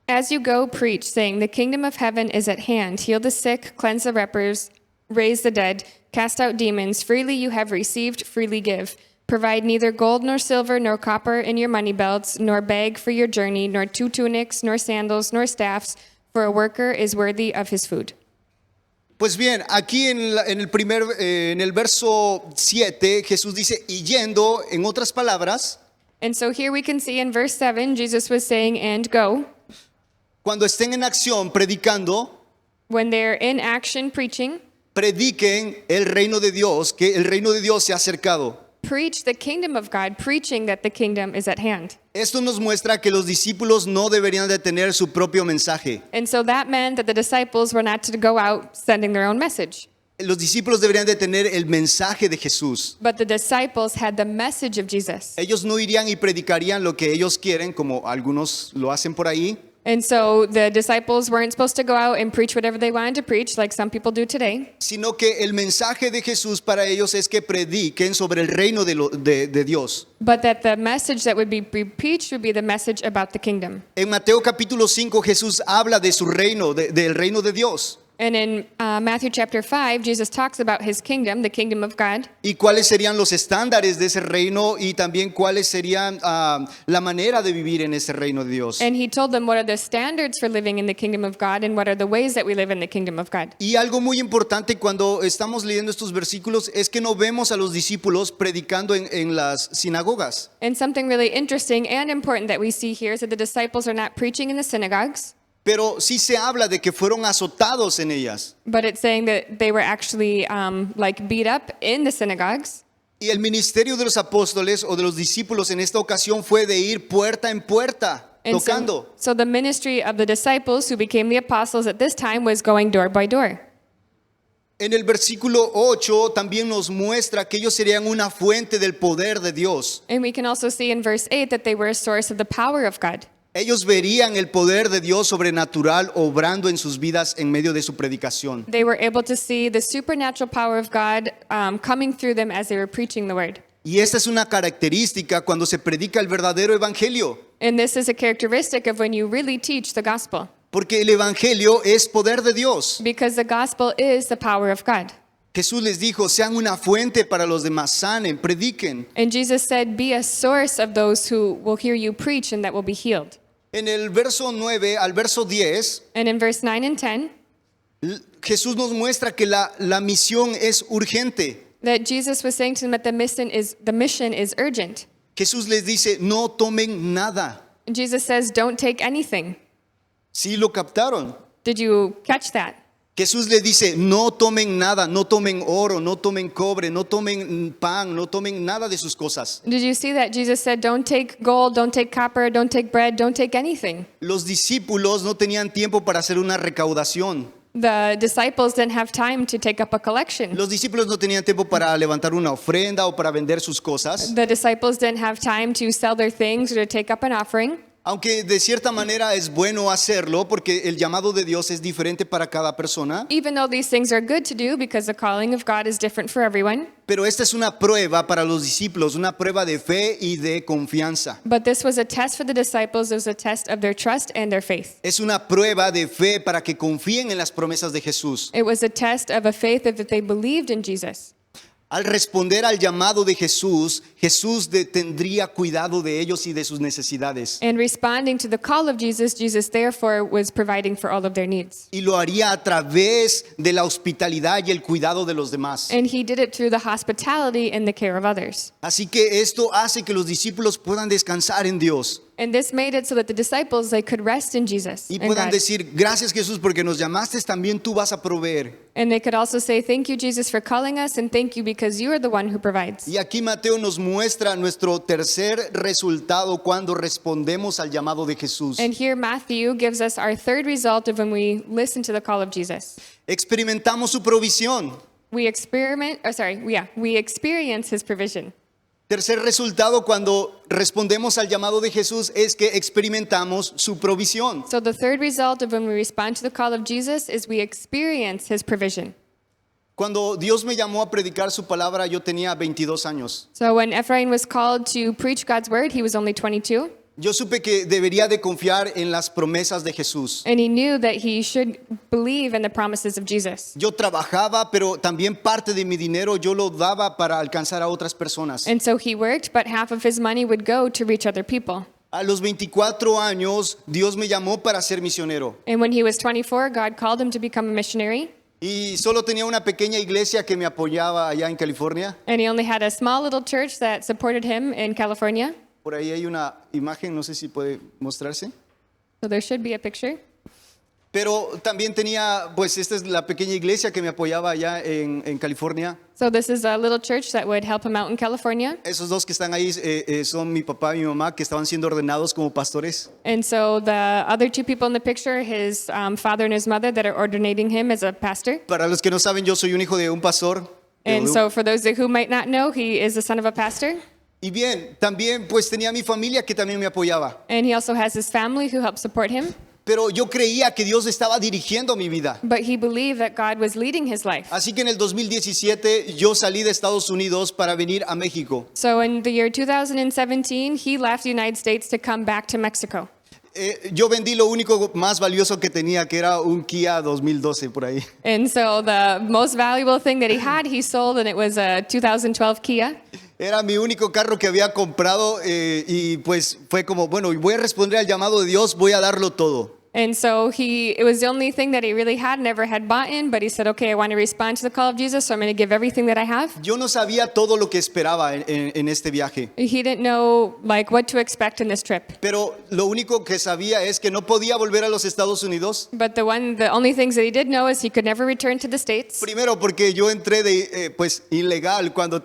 As you go, preach, saying, the kingdom of heaven is at hand. Heal the sick, cleanse the lepers, raise the dead, cast out demons. Freely you have received, freely give. Provide neither gold nor silver nor copper in your money belts, nor bag for your journey, nor 2 tunics, nor sandals, nor staffs, for a worker is worthy of his food. Pues bien, aquí en el verso 7, Jesús dice, y yendo, en otras palabras, And so here we can see in verse 7, Jesus was saying, and go. cuando estén en acción predicando, When they're in action preaching, prediquen el reino de Dios, que el reino de Dios se ha acercado. preach the kingdom of God, preaching that the kingdom is at hand. Esto nos muestra que los discípulos no deberían de tener su propio mensaje. And so that meant that the disciples were not to go out sending their own message. Los discípulos deberían de tener el mensaje de Jesús. But the disciples had the message of Jesus. Ellos no irían y predicarían lo que ellos quieren, como algunos lo hacen por ahí, And so the disciples weren't supposed to go out and preach whatever they wanted to preach, like some people do today. sino que el mensaje de Jesús para ellos es que prediquen sobre el reino de Dios. But that the message that would be preached would be the message about the kingdom. En Mateo capítulo 5 Jesús habla de su reino, del reino de Dios. And in Matthew chapter 5, Jesus talks about his kingdom, the kingdom of God, Y cuáles serían los estándares de ese reino y también cuáles serían la manera de vivir en ese reino de Dios. and he told them what are the standards for living in the kingdom of God and what are the ways that we live in the kingdom of God. Y algo muy importante cuando estamos leyendo estos versículos es que no vemos a los discípulos predicando en las sinagogas. And something really interesting and important that we see here is that the disciples are not preaching in the synagogues, Pero sí se habla de que fueron azotados en ellas. but it's saying that they were actually like beat up in the synagogues. Y el ministerio de los apóstoles o de los discípulos en esta ocasión fue de ir puerta en puerta, And tocando. so the ministry of the disciples who became the apostles at this time was going door by door. En el versículo 8 también nos muestra que ellos serían una fuente del poder de Dios. And we can also see in verse 8 that they were a source of the power of God. Ellos verían el poder de Dios sobrenatural obrando en sus vidas en medio de su predicación. They were able to see the supernatural power of God coming through them as they were preaching the word. Y esta es una característica cuando se predica el verdadero evangelio, And this is a characteristic of when you really teach the gospel, porque el evangelio es poder de Dios. because the gospel is the power of God. Jesús les dijo, sean una fuente para los demás, sanen, prediquen. And Jesus said, be a source of those who will hear you preach and that will be healed. En el verso 9 al verso 10, And in verse 9 and 10, Jesús nos muestra que la misión es urgente. that Jesus was saying to them that the mission is urgent. Jesús les dice, no tomen nada. And Jesus says, don't take anything. ¿Sí lo captaron? Did you catch that? Jesús le dice, no tomen nada, no tomen oro, no tomen cobre, no tomen pan, no tomen nada de sus cosas. Did you see that Jesus said, don't take gold, don't take copper, don't take bread, don't take anything? Los discípulos no tenían tiempo para hacer una recaudación. The disciples didn't have time to take up a collection. Los discípulos no tenían tiempo para levantar una ofrenda o para vender sus cosas. The disciples didn't have time to sell their things or to take up an offering. Aunque de cierta manera es bueno hacerlo porque el llamado de Dios es diferente para cada persona. Even though these things are good to do because the calling of God is different for everyone. Pero esta es una prueba para los discípulos, una prueba de fe y de confianza. But this was a test for the disciples. It was a test of their trust and their faith. Es una prueba de fe para que confíen en las promesas de Jesús. It was a test of a faith that they believed in Jesus. Al responder al llamado de Jesús, Jesús tendría cuidado de ellos y de sus necesidades. And responding to the call of Jesus, Jesus therefore was providing for all of their needs. Y lo haría a través de la hospitalidad y el cuidado de los demás. And he did it through the hospitality and the care of others. Así que esto hace que los discípulos puedan descansar en Dios And this made it so that the disciples, they could rest in Jesus y and puedan God. decir, gracias Jesús porque nos llamaste, también tú vas a proveer. And they could also say, thank you, Jesus, for calling us, and thank you because you are the one who provides. Y aquí Mateo nos muestra nuestro tercer resultado cuando respondemos al llamado de Jesús. And here Matthew gives us our third result of when we listen to the call of Jesus. Experimentamos su provisión. We experience his provision. Tercer resultado cuando respondemos al llamado de Jesús es que experimentamos su provisión. So the third result of when we respond to the call of Jesus is we experience his provision. Cuando Dios me llamó a predicar su palabra, yo tenía 22 años. So when Ephraim was called to preach God's word, he was only 22. Yo supe que debería de confiar en las promesas de Jesús. And he knew that he should believe in the promises of Jesus. Yo trabajaba, pero también parte de mi dinero yo lo daba para alcanzar a otras personas. And so he worked, but half of his money would go to reach other people. A los 24 años, Dios me llamó para ser misionero. And when he was 24, God called him to become a missionary. Y solo tenía una pequeña iglesia que me apoyaba allá en California. And he only had a small little church that supported him in California. Por ahí hay una imagen, no sé si puede mostrarse. So there should be a picture. Pero también tenía, pues esta es la pequeña iglesia que me apoyaba allá en California. So this is a little church that would help him out in California. Esos dos que están ahí son mi papá y mi mamá que estaban siendo ordenados como pastores. And so the other two people in the picture, his father and his mother that are ordinating him as a pastor. Para los que no saben, yo soy un hijo de un pastor. And so for those who might not know, he is the son of a pastor. Y bien, también pues tenía mi familia que también me apoyaba. And he also has his family who help support him. Pero yo creía que Dios estaba dirigiendo mi vida. But he believed that God was leading his life. Así que en el 2017 yo salí de Estados Unidos para venir a México. So in the year 2017, he left the United States to come back to Mexico. Yo vendí lo único más valioso que tenía, que era un Kia 2012 por ahí. And so the most valuable thing that he sold, and it was a 2012 Kia. Era mi único carro que había comprado y pues fue como, bueno, voy a responder al llamado de Dios, voy a darlo todo. And so it was the only thing that he really had, never had bought in, but he said, okay, I want to respond to the call of Jesus, so I'm going to give everything that I have. Yo no sabía todo lo que esperaba en este viaje. He didn't know like what to expect in this trip. Pero lo único que sabía es que no podía volver a los Estados Unidos. But the only things that he did know is he could never return to the States. Primero porque yo entré de pues ilegal cuando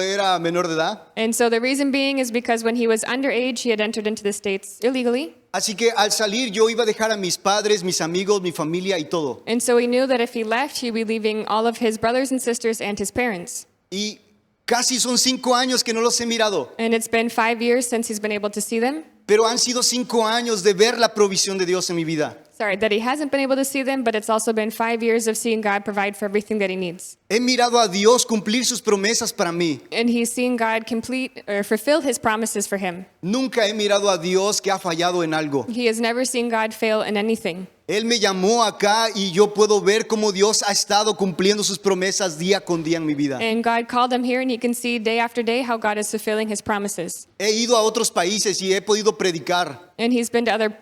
era menor de edad. And so the reason being is because when he was underage, he had entered into the States illegally. Así que al salir yo iba a dejar a mis padres, mis amigos, mi familia y todo. And so he knew that if he left, he'd be leaving all of his brothers and sisters and his parents. Y casi son 5 años que no los he mirado. And it's been 5 years since he's been able to see them. Pero han sido 5 años de ver la provisión de Dios en mi vida. Sorry, that he hasn't been able to see them, but it's also been 5 years of seeing God provide for everything that he needs. He mirado a Dios cumplir sus promesas para mí. And he's seen God complete or fulfill his promises for him. Nunca he mirado a Dios que ha fallado en algo. He has never seen God fail in anything. Él me llamó acá y yo puedo ver cómo Dios ha estado cumpliendo sus promesas día con día en mi vida. And God called him here, and he can see day after day how God is fulfilling his promises. He ido a otros países y he podido predicar. And he's been to other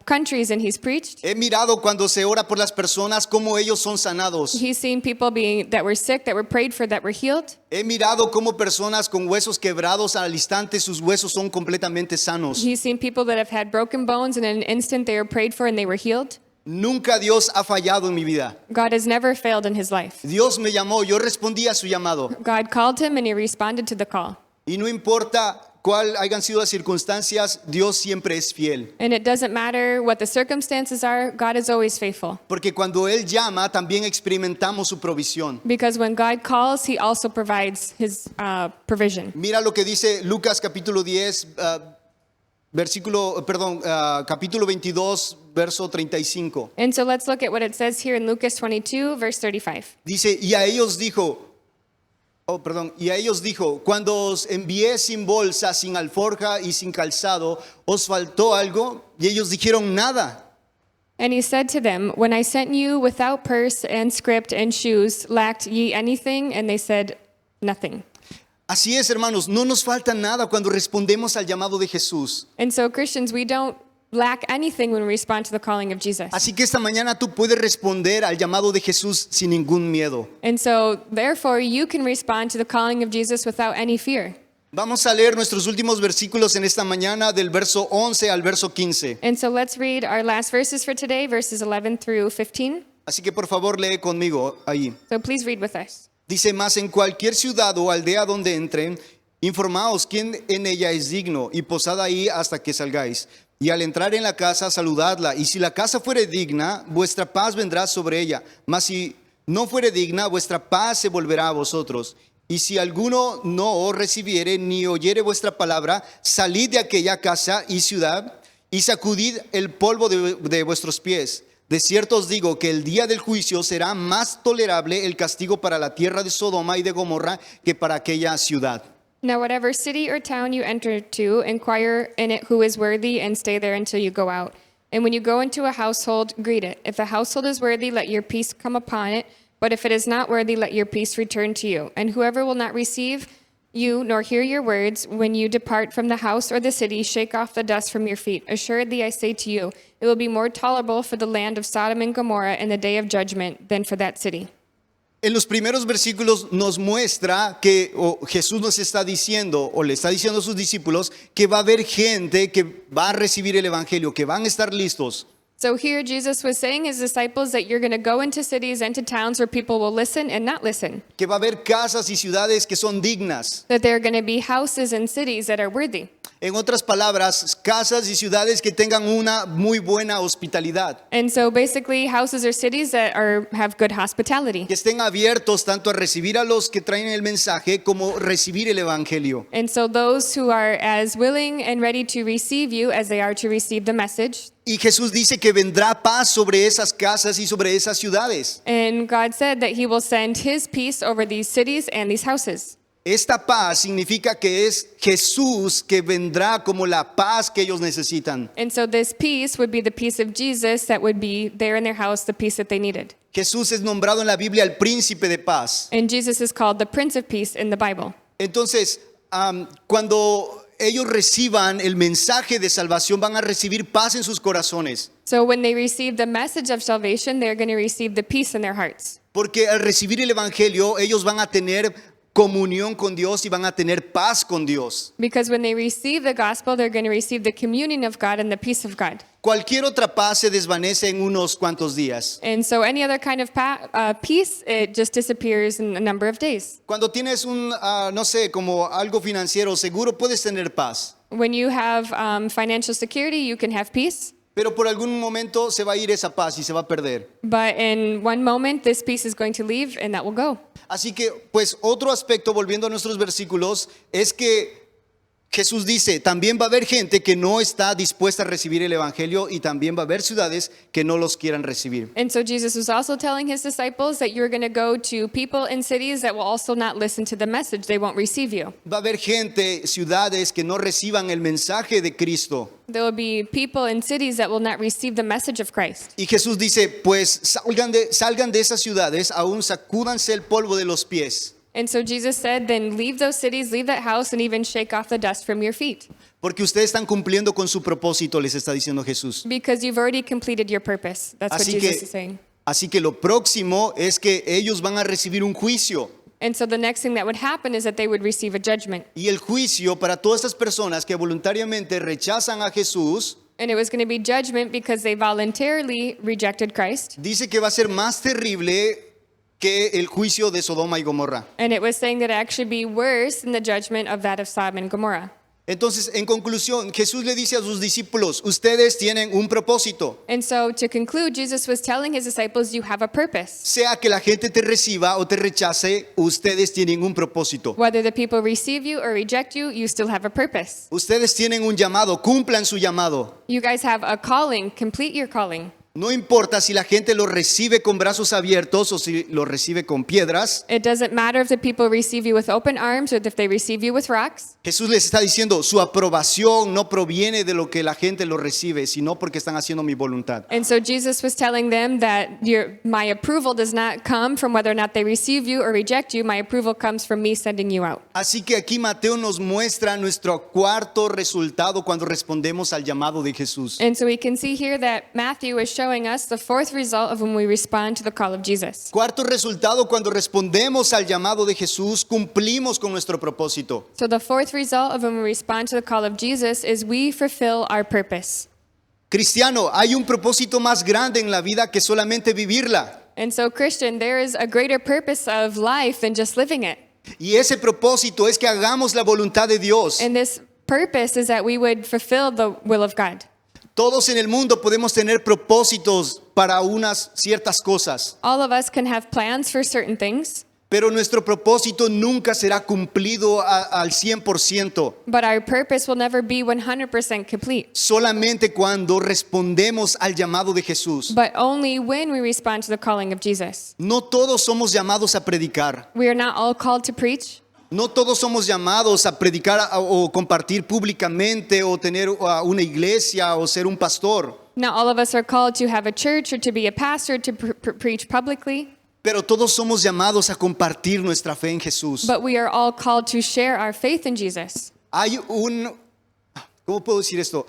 countries and he's preached. He mirado cuando se ora por las personas cómo ellos son sanados. He's seen people that were sick, that were prayed for, that were healed. He mirado cómo personas con huesos quebrados al instante sus huesos son completamente sanos. He's seen people that have had broken bones, and in an instant they were prayed for and they were healed. Nunca Dios ha fallado en mi vida. God has never failed in his life. Dios me llamó, yo respondí a su llamado. God called him and he responded to the call. Y no importa cuál hayan sido las circunstancias, Dios siempre es fiel. And it doesn't matter what the circumstances are, God is always faithful. Porque cuando Él llama, también experimentamos su provisión. Because when God calls, he also provides his provision. Mira lo que dice Lucas capítulo 10, capítulo 22, verso 35. And so let's look at what it says here in Lucas 22, verse 35. Dice, y a ellos dijo, cuando os envié sin bolsa, sin alforja y sin calzado, ¿os faltó algo? Y ellos dijeron nada. And he said to them, when I sent you without purse and script and shoes, lacked ye anything? And they said, nothing. Así es, hermanos, no nos falta nada cuando respondemos al llamado de Jesús. And so Christians, we don't lack anything when we respond to the calling of Jesus. Así que esta mañana tú puedes responder al llamado de Jesús sin ningún miedo. And so therefore you can respond to the calling of Jesus without any fear. Vamos a leer nuestros últimos versículos en esta mañana del verso 11 al verso 15. And so let's read our last verses for today, verses 11 through 15. Así que por favor lee conmigo ahí. So please read with us. Dice, mas en cualquier ciudad o aldea donde entren, informaos quién en ella es digno y posad ahí hasta que salgáis. Y al entrar en la casa, saludadla. Y si la casa fuere digna, vuestra paz vendrá sobre ella. Mas si no fuere digna, vuestra paz se volverá a vosotros. Y si alguno no os recibiere ni oyere vuestra palabra, salid de aquella casa y ciudad y sacudid el polvo de vuestros pies. De cierto os digo que el día del juicio será más tolerable el castigo para la tierra de Sodoma y de Gomorra que para aquella ciudad. Now whatever city or town you enter to, inquire in it who is worthy and stay there until you go out. And when you go into a household, greet it. If the household is worthy, let your peace come upon it. But if it is not worthy, let your peace return to you. And whoever will not receive you nor hear your words, when you depart from the house or the city, shake off the dust from your feet. Assuredly, I say to you, it will be more tolerable for the land of Sodom and Gomorrah in the day of judgment than for that city. En los primeros versículos nos muestra que Jesús nos está diciendo, o le está diciendo a sus discípulos, que va a haber gente que va a recibir el evangelio, que van a estar listos. So here Jesus was saying his disciples that you're going to go into cities and to towns where people will listen and not listen. Que va a haber casas y ciudades que son dignas. That there are going to be houses and cities that are worthy. En otras palabras, casas y ciudades que tengan una muy buena hospitalidad. And so basically houses or cities that have good hospitality. Que estén abiertos tanto a recibir a los que traen el mensaje como recibir el evangelio. And so those who are as willing and ready to receive you as they are to receive the message. Y Jesús dice que vendrá paz sobre esas casas y sobre esas ciudades. And God said that he will send his peace over these cities and these houses. Esta paz significa que es Jesús que vendrá como la paz que ellos necesitan. And so this peace would be the peace of Jesus that would be there in their house, the peace that they needed. Jesús es nombrado en la Biblia el príncipe de paz. And Jesus is called the Prince of Peace in the Bible. Entonces, cuando ellos reciban el mensaje de salvación, van a recibir paz en sus corazones. So when they receive the message of salvation, they're going to receive the peace in their hearts. Porque al recibir el evangelio, ellos van a tener comunión con Dios y van a tener paz con Dios. Because when they receive the gospel, they're going to receive the communion of God and the peace of God. Cualquier otra paz se desvanece en unos cuantos días. And so any other kind of peace, it just disappears in a number of days. Cuando tienes no sé, como algo financiero seguro, puedes tener paz. When you have financial security, you can have peace. Pero por algún momento se va a ir esa paz y se va a perder. But in one moment, this peace is going to leave and that will go. Así que, pues, otro aspecto, volviendo a nuestros versículos, es que Jesús dice, también va a haber gente que no está dispuesta a recibir el evangelio y también va a haber ciudades que no los quieran recibir. And so Jesus was also telling his disciples that you're going to go to people in cities that will also not listen to the message. They won't receive you. Va a haber gente, ciudades que no reciban el mensaje de Cristo. There will be people in cities that will not receive the message of Christ. Y Jesús dice, pues salgan de esas ciudades, aún sacúdanse el polvo de los pies. And so Jesus said, then leave those cities, leave that house, and even shake off the dust from your feet. Porque ustedes están cumpliendo con su propósito, les está diciendo Jesús. Because you've already completed your purpose. That's what Jesus is saying. Así que lo próximo es que ellos van a recibir un juicio. And so the next thing that would happen is that they would receive a judgment. Y el juicio para todas estas personas que voluntariamente rechazan a Jesús And it was going to be judgment because they voluntarily rejected Christ. Dice que va a ser más terrible que el juicio de Sodoma y Gomorra. And it was saying that it actually be worse than the judgment of that of Sodom and Gomorrah. Entonces, en conclusión, Jesús le dice a sus discípulos, ustedes tienen un propósito. And so to conclude, Jesus was telling his disciples, you have a purpose. Sea que la gente te reciba o te rechace, ustedes tienen un propósito. Whether the people receive you or reject you, you still have a purpose. Ustedes tienen un llamado, cumplan su llamado. You guys have a calling, complete your calling. No importa si la gente lo recibe con brazos abiertos o si lo recibe con piedras. It doesn't matter if the people receive you with open arms or if they receive you with rocks. Jesús les está diciendo, su aprobación no proviene de lo que la gente lo recibe, sino porque están haciendo mi voluntad. And so Jesus was telling them that my approval does not come from whether or not they receive you or reject you. My approval comes from me sending you out. Así que aquí Mateo nos muestra nuestro cuarto resultado cuando respondemos al llamado de Jesús. And so we can see here that Matthew is showing us the fourth result of when we respond to the call of Jesus. Cuarto resultado, cuando respondemos al llamado de Jesús, cumplimos con nuestro propósito. So the fourth result of when we respond to the call of Jesus is we fulfill our purpose. Cristiano, hay un propósito más grande en la vida que solamente vivirla. And so Christian, there is a greater purpose of life than just living it. Y ese propósito es que hagamos la voluntad de Dios. And this purpose is that we would fulfill the will of God. Todos en el mundo podemos tener propósitos para unas ciertas cosas, All of us can have plans for certain things, pero nuestro propósito nunca será cumplido al 100%. but our purpose will never be 100% complete. Solamente cuando respondemos al llamado de Jesús. But only when we respond to the calling of Jesus. No todos somos llamados a predicar. We are not all called to preach. No todos somos llamados a predicar o compartir públicamente o tener una iglesia o ser un pastor. Not all of us are called to have a church or to be a pastor, to preach publicly. Pero todos somos llamados a compartir nuestra fe en Jesús. But we are all called to share our faith in Jesus. ¿Cómo puedo decir esto?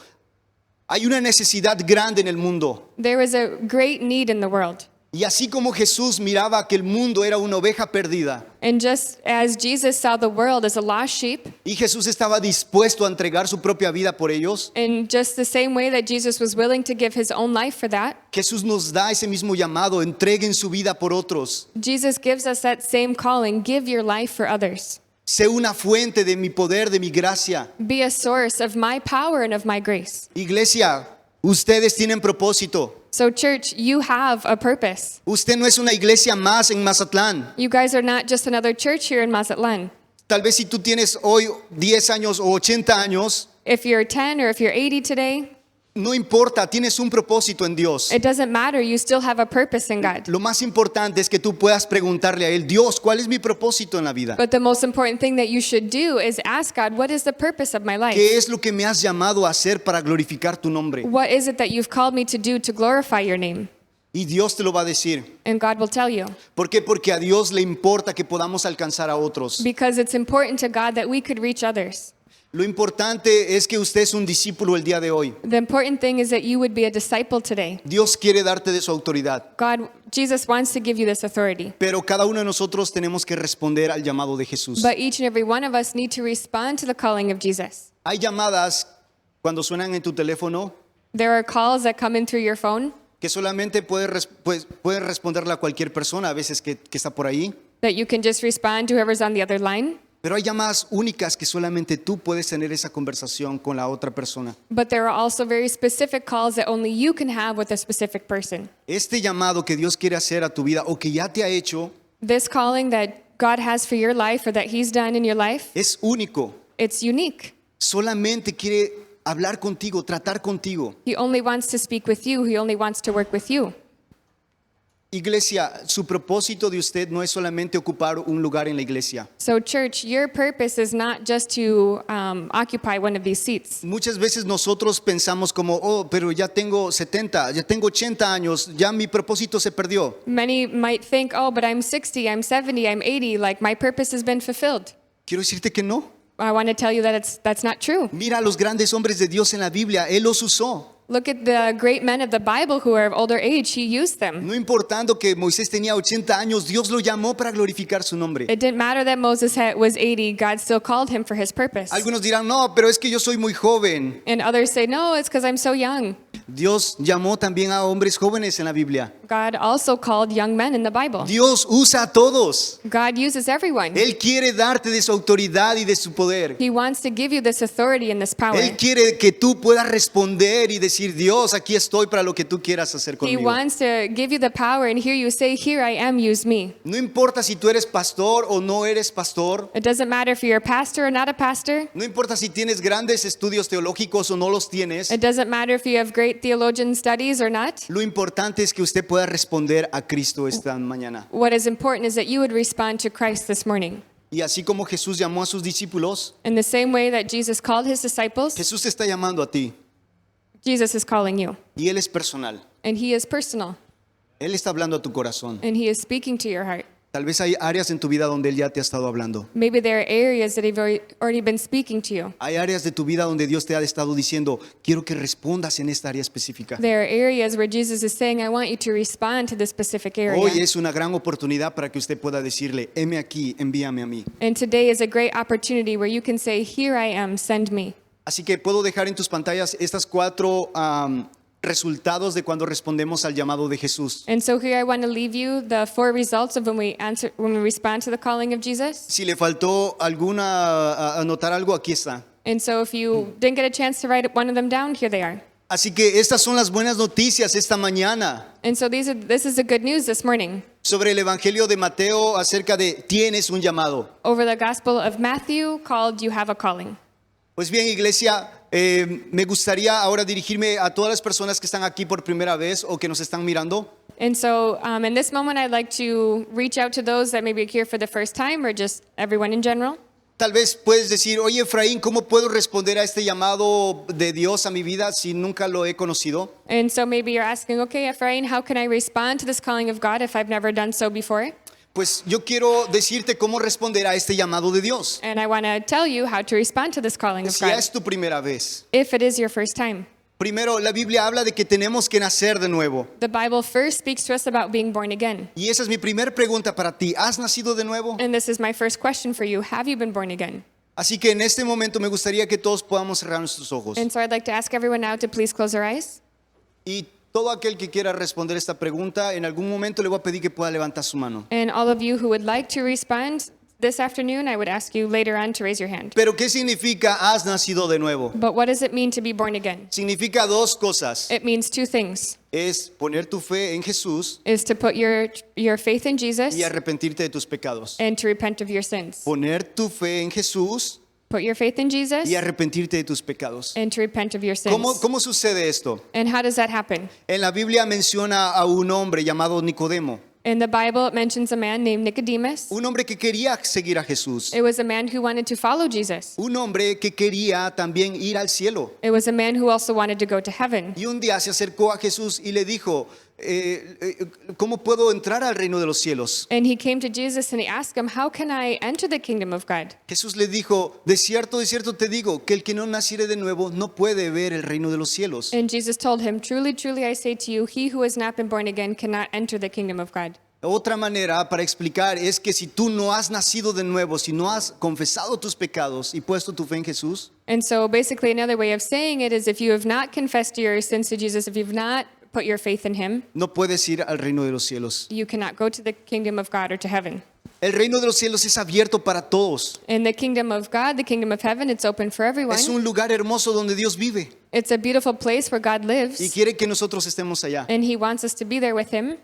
Hay una necesidad grande en el mundo. There is a great need in the world. Y así como Jesús miraba que el mundo era una oveja perdida, And just as Jesus saw the world as a lost sheep, y Jesús estaba dispuesto a entregar su propia vida por ellos, in just the same way that Jesus was willing to give his own life for that, Jesús nos da ese mismo llamado, entreguen su vida por otros. Jesus gives us that same calling, give your life for others. Sé una fuente de mi poder, de mi gracia. Be a source of my power and of my grace. Iglesia, ustedes tienen propósito. So church, you have a purpose. Usted no es una iglesia más en Mazatlán. You guys are not just another church here in Mazatlan. Tal vez si tú tienes hoy 10 años o 80 años, If you're 10 or if you're 80 today, no importa, tienes un propósito en Dios. it doesn't matter. You still have a purpose in God. Lo más importante es que tú puedas preguntarle a Él, Dios, ¿cuál es mi propósito en la vida? But the most important thing that you should do is ask God, what is the purpose of my life? ¿Qué es lo que me has llamado a hacer para glorificar tu nombre? What is it that you've called me to do to glorify your name? Y Dios te lo va a decir. And God will tell you. ¿Por qué? Porque a Dios le importa que podamos alcanzar a otros. Because it's important to God that we could reach others. Lo importante es que usted es un discípulo el día de hoy. The important thing is that you would be a disciple today. Dios quiere darte de su autoridad, Jesus wants to give you this authority. pero cada uno de nosotros tenemos que responder al llamado de Jesús. But each and every one of us need to respond to the calling of Jesus. Hay llamadas cuando suenan en tu teléfono There are calls that come in through your phone que solamente puedes responderle a cualquier persona a veces que está por ahí. that you can just respond to whoever's on the other line. Pero hay llamadas únicas que solamente tú puedes tener esa conversación con la otra persona. But there are also very specific calls that only you can have with a specific person. Este llamado que Dios quiere hacer a tu vida o que ya te ha hecho This calling that God has for your life or that He's done in your life, es único. it's unique. Solamente quiere hablar contigo, tratar contigo. He only wants to speak with you. He only wants to work with you. Iglesia, su propósito de usted no es solamente ocupar un lugar en la iglesia. So church, your purpose is not just to occupy one of these seats. Muchas veces nosotros pensamos como, pero ya tengo 70, ya tengo 80 años, ya mi propósito se perdió. Many might think, oh, but I'm 60, I'm 70, I'm 80, like my purpose has been fulfilled. Quiero decirte que no. I want to tell you that that's not true. Mira a los grandes hombres de Dios en la Biblia, Él los usó. Look at the great men of the Bible who are of older age. He used them. No importando que Moisés tenía 80 años, Dios lo llamó para glorificar su nombre. It didn't matter that Moses was 80. God still called him for his purpose. Algunos dirán, no, pero es que yo soy muy joven. And others say, no, it's because I'm so young. Dios llamó también a hombres jóvenes en la Biblia. God also called young men in the Bible. Dios usa a todos. God uses everyone. Él quiere darte de su autoridad y de su poder. He wants to give you this authority and this power. Él quiere que tú puedas responder y decir, Dios, aquí estoy para lo que tú quieras hacer He conmigo. wants to give you the power and hear you say, here I am, use me. No importa si tú eres pastor o no eres pastor. It doesn't matter if you're a pastor or not a pastor. No importa si tienes grandes estudios teológicos o no los tienes. It doesn't matter if you have great theologian studies or not. Lo importante es que usted pueda responder a Cristo esta mañana. What is important is that you would respond to Christ this morning. Y así como Jesús llamó a sus discípulos, In the same way that Jesus called his disciples, Jesús te está llamando a ti. Jesus is calling you. Y Él es personal. And he is personal. Él está hablando a tu corazón. And he is speaking to your heart. Tal vez hay áreas en tu vida donde Él ya te ha estado hablando. Maybe there are areas that have already been speaking to you. Hay áreas de tu vida donde Dios te ha estado diciendo, quiero que respondas en esta área específica. There are areas where Jesus is saying, I want you to respond to this specific area. Hoy es una gran oportunidad para que usted pueda decirle, heme aquí, envíame a mí. And today is a great opportunity where you can say, here I am, send me. Así que puedo dejar en tus pantallas estas 4 resultados de cuando respondemos al llamado de Jesús. And so here I want to leave you the 4 results of when we respond to the calling of Jesus. Si le faltó anotar algo, aquí está. And so if you didn't get a chance to write one of them down, here they are. Así que estas son las buenas noticias esta mañana And so this is the good news this morning sobre el Evangelio de Mateo acerca de tienes un llamado. over the Gospel of Matthew called You Have a Calling. Pues bien, iglesia, me gustaría ahora dirigirme a todas las personas que están aquí por primera vez o que nos están mirando. And so in this moment, I'd like to reach out to those that may be here for the first time or just everyone in general. Tal vez puedes decir, oye Efraín, ¿cómo puedo responder a este llamado de Dios a mi vida si nunca lo he conocido? And so maybe you're asking, okay, Ephraim, how can I respond to this calling of God if I've never done so before? Pues yo quiero decirte cómo responder a este llamado de Dios. And I want to tell you how to respond to this calling of Si God es tu primera vez. if it is your first time. Primero, la Biblia habla de que tenemos que nacer de nuevo. The Bible first speaks to us about being born again. Y esa es mi primera pregunta para ti. ¿Has nacido de nuevo? And this is my first question for you. Have you been born again? Así que en este momento me gustaría que todos podamos cerrar nuestros ojos. And so I'd like to ask everyone now to please close their eyes. Y todo aquel que quiera responder esta pregunta, en algún momento le voy a pedir que pueda levantar su mano. And all of you who would like to respond this afternoon, I would ask you later on to raise your hand. Pero ¿qué significa has nacido de nuevo? But what does it mean to be born again? Significa 2 cosas. It means 2 things. Es poner tu fe en Jesús Is to put your faith in Jesus y arrepentirte de tus pecados. and to repent of your sins. Poner tu fe en Jesús Put your faith in Jesus y arrepentirte de tus pecados. and to repent of your sins. ¿Cómo sucede esto? And how does that happen? En la Biblia menciona a un hombre llamado Nicodemo, In the Bible, it mentions a man named Nicodemus. un hombre que quería seguir a Jesús, It was a man who wanted to follow Jesus. un hombre que quería también ir al cielo. It was a man who also wanted to go to heaven. Y un día se acercó a Jesús y le dijo, ¿cómo puedo entrar al reino de los cielos? And he came to Jesus and he asked him, how can I enter the kingdom of God? Jesús le dijo, de cierto te digo, que el que no naciere de nuevo no puede ver el reino de los cielos. And Jesus told him, truly, truly, I say to you, he who has not been born again cannot enter the kingdom of God. Otra manera para explicar es que si tú no has nacido de nuevo, si no has confesado tus pecados y puesto tu fe en Jesús, And so basically another way of saying it is if you have not confessed your sins to Jesus, if you've not put your faith in him, no puedes ir al reino de los cielos. you cannot go to the kingdom of God or to heaven. El reino de los cielos es abierto para todos. In the kingdom of God, the kingdom of heaven, it's open for everyone. Es un lugar hermoso donde Dios vive It's a beautiful place where God y lives, quiere que nosotros estemos allá. and he wants us to be there with him.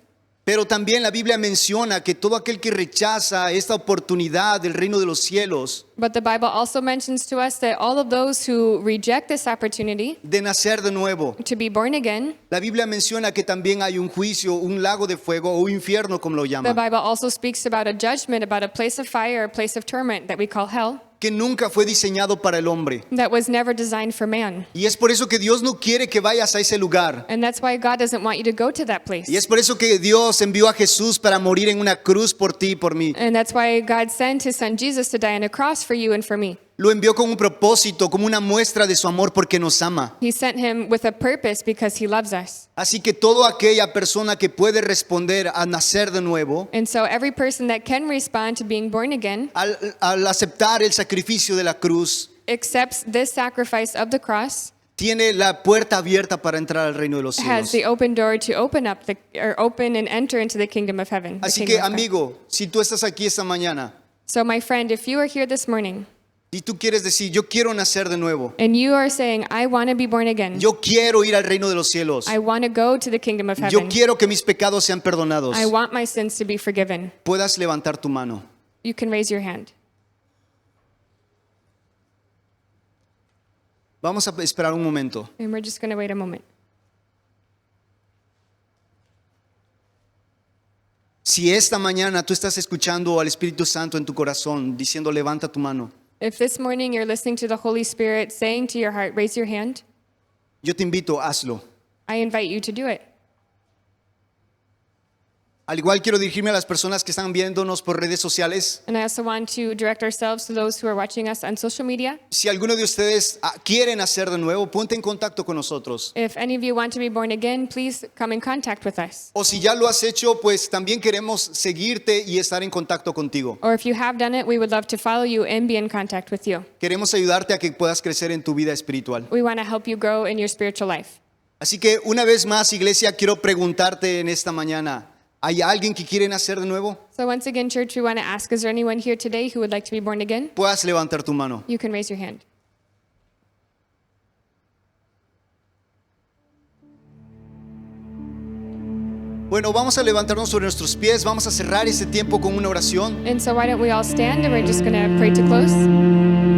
Pero también la Biblia menciona que todo aquel que rechaza esta oportunidad del reino de los cielos But the Bible also mentions to us that all of those who reject this opportunity de nacer de nuevo, to be born again, la Biblia menciona que también hay un juicio, un lago de fuego o un infierno como lo the llaman, Bible also speaks about a judgment, about a place of fire, a place of torment that we call hell, que nunca fue diseñado para el hombre. that was never designed for man. Y es por eso que Dios no quiere que vayas a ese lugar. And that's why God doesn't want you to go to that place. Y es por eso que Dios envió a Jesús para morir en una cruz por ti y por mí. And that's why God sent his son Jesus to die on a cross for you and for me. lo envió con un propósito, como una muestra de su amor porque nos ama. He sent him with a purpose because he loves us. Así que toda aquella persona que puede responder a nacer de nuevo, And so every person that can respond to being born again al aceptar el sacrificio de la cruz, accepts this sacrifice of the cross, tiene la puerta abierta para entrar al reino de los has cielos. the open door to open and enter into the kingdom of heaven. the Así kingdom que, of God. amigo, si tú estás aquí esta mañana So my friend, if you are here this morning y tú quieres decir, yo quiero nacer de nuevo, and you are saying, I want to be born again, yo quiero ir al reino de los cielos, I want to go to the kingdom of yo heaven, quiero que mis pecados sean perdonados, I want my sins to be forgiven, puedas levantar tu mano. you can raise your hand. Vamos a esperar un momento. And we're just going to wait a moment. Si esta mañana tú estás escuchando al Espíritu Santo en tu corazón diciendo levanta tu mano, If this morning you're listening to the Holy Spirit saying to your heart, raise your hand, yo te invito, hazlo. I invite you to do it. Al igual quiero dirigirme a las personas que están viéndonos por redes sociales. And I also want to direct ourselves to those who are watching us on social media. Si alguno de ustedes quieren hacer de nuevo, ponte en contacto con nosotros. If any of you want to be born again, please come in contact with us. O si ya lo has hecho, pues también queremos seguirte y estar en contacto contigo. Or if you have done it, we would love to follow you and be in contact with you. Queremos ayudarte a que puedas crecer en tu vida espiritual. We want to help you grow in your spiritual life. Así que una vez más, iglesia, quiero preguntarte en esta mañana, ¿hay alguien que quiere nacer de nuevo? So once again, church, we want to ask, is there anyone here today who would like to be born again? Puedas levantar tu mano. You can raise your hand. Bueno, vamos a levantarnos sobre nuestros pies, vamos a cerrar este tiempo con una oración. And so why don't we all stand and we're just going to pray to close.